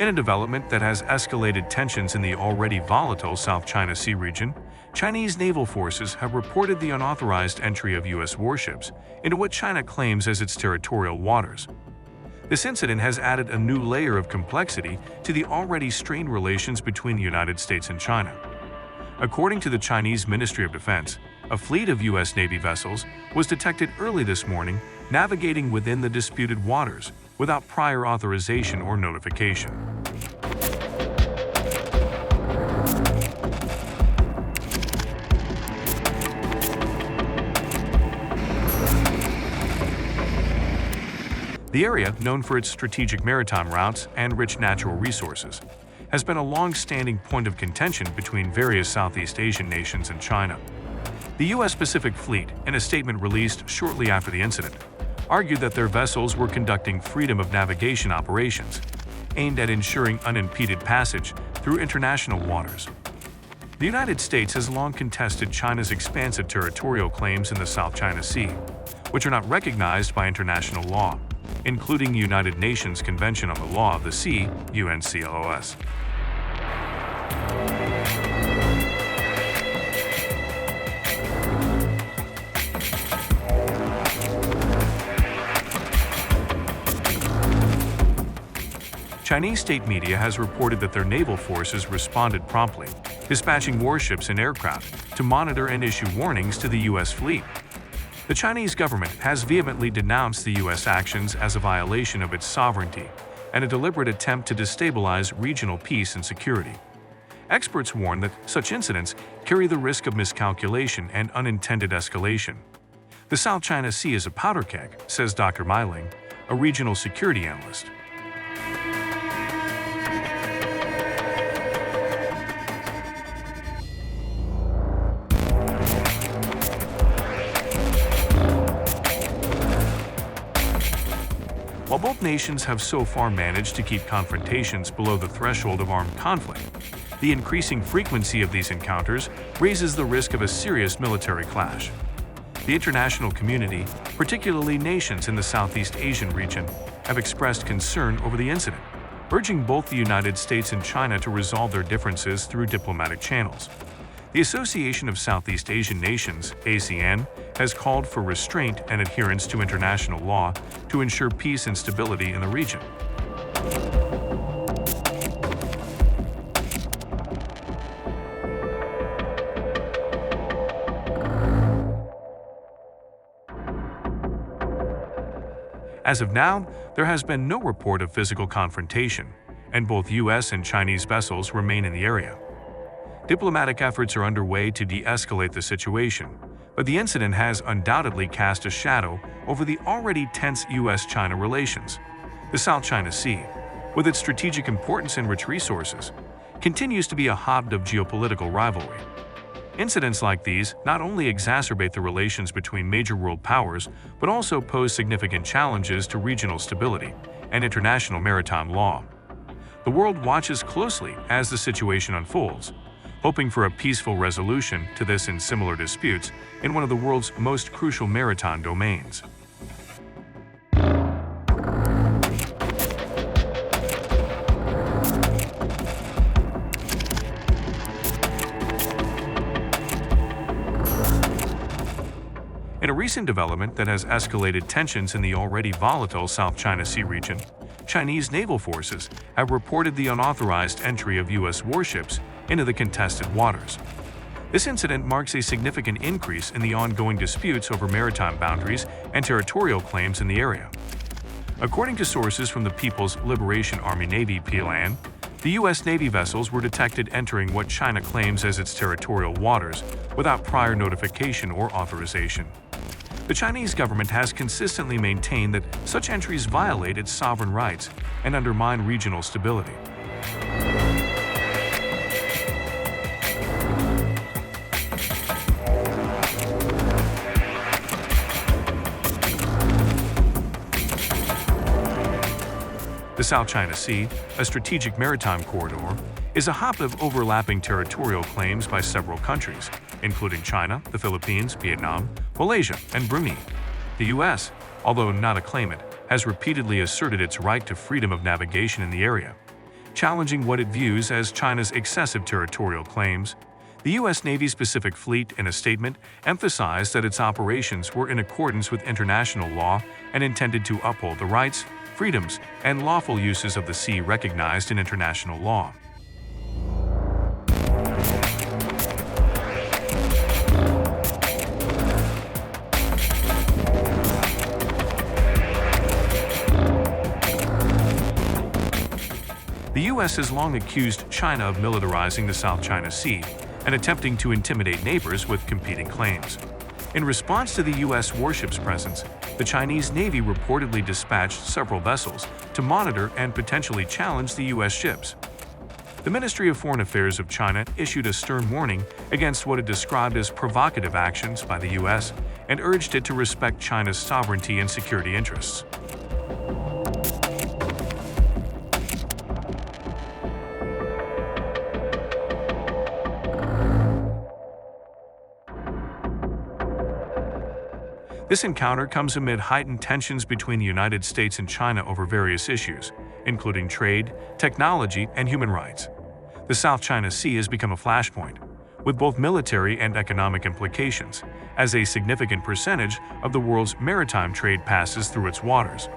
In a development that has escalated tensions in the already volatile South China Sea region, Chinese naval forces have reported the unauthorized entry of U.S. warships into what China claims as its territorial waters. This incident has added a new layer of complexity to the already strained relations between the United States and China. According to the Chinese Ministry of Defense, a fleet of U.S. Navy vessels was detected early this morning navigating within the disputed waters without prior authorization or notification. The area, known for its strategic maritime routes and rich natural resources, has been a long-standing point of contention between various Southeast Asian nations and China. The U.S. Pacific Fleet, in a statement released shortly after the incident, argued that their vessels were conducting freedom of navigation operations, aimed at ensuring unimpeded passage through international waters. The United States has long contested China's expansive territorial claims in the South China Sea, which are not recognized by international law, including the United Nations Convention on the Law of the Sea, UNCLOS. Chinese state media has reported that their naval forces responded promptly, dispatching warships and aircraft to monitor and issue warnings to the U.S. fleet. The Chinese government has vehemently denounced the U.S. actions as a violation of its sovereignty and a deliberate attempt to destabilize regional peace and security. Experts warn that such incidents carry the risk of miscalculation and unintended escalation. The South China Sea is a powder keg, says Dr. Meiling, a regional security analyst. While both nations have so far managed to keep confrontations below the threshold of armed conflict, the increasing frequency of these encounters raises the risk of a serious military clash. The international community, particularly nations in the Southeast Asian region, have expressed concern over the incident, urging both the United States and China to resolve their differences through diplomatic channels. The Association of Southeast Asian Nations, ASEAN, has called for restraint and adherence to international law to ensure peace and stability in the region. As of now, there has been no report of physical confrontation, and both U.S. and Chinese vessels remain in the area. Diplomatic efforts are underway to de-escalate the situation, but the incident has undoubtedly cast a shadow over the already tense U.S.-China relations. The South China Sea, with its strategic importance and rich resources, continues to be a hotbed of geopolitical rivalry. Incidents like these not only exacerbate the relations between major world powers, but also pose significant challenges to regional stability and international maritime law. The world watches closely as the situation unfolds, hoping for a peaceful resolution to this and similar disputes in one of the world's most crucial maritime domains. In a recent development that has escalated tensions in the already volatile South China Sea region, Chinese naval forces have reported the unauthorized entry of U.S. warships into the contested waters. This incident marks a significant increase in the ongoing disputes over maritime boundaries and territorial claims in the area. According to sources from the People's Liberation Army Navy (PLAN), the U.S. Navy vessels were detected entering what China claims as its territorial waters without prior notification or authorization. The Chinese government has consistently maintained that such entries violate its sovereign rights and undermine regional stability. The South China Sea, a strategic maritime corridor, is a hotbed of overlapping territorial claims by several countries, including China, the Philippines, Vietnam, Malaysia, and Brunei. The U.S., although not a claimant, has repeatedly asserted its right to freedom of navigation in the area. challenging what it views as China's excessive territorial claims. The U.S. Navy's Pacific Fleet, in a statement, emphasized that its operations were in accordance with international law and intended to uphold the rights, freedoms, and lawful uses of the sea recognized in international law. The U.S. has long accused China of militarizing the South China Sea and attempting to intimidate neighbors with competing claims. In response to the U.S. warships presence, the Chinese Navy reportedly dispatched several vessels to monitor and potentially challenge the U.S. ships. The Ministry of Foreign Affairs of China issued a stern warning against what it described as provocative actions by the U.S. and urged it to respect China's sovereignty and security interests. This encounter comes amid heightened tensions between the United States and China over various issues, including trade, technology, and human rights. The South China Sea has become a flashpoint, with both military and economic implications, as a significant percentage of the world's maritime trade passes through its waters.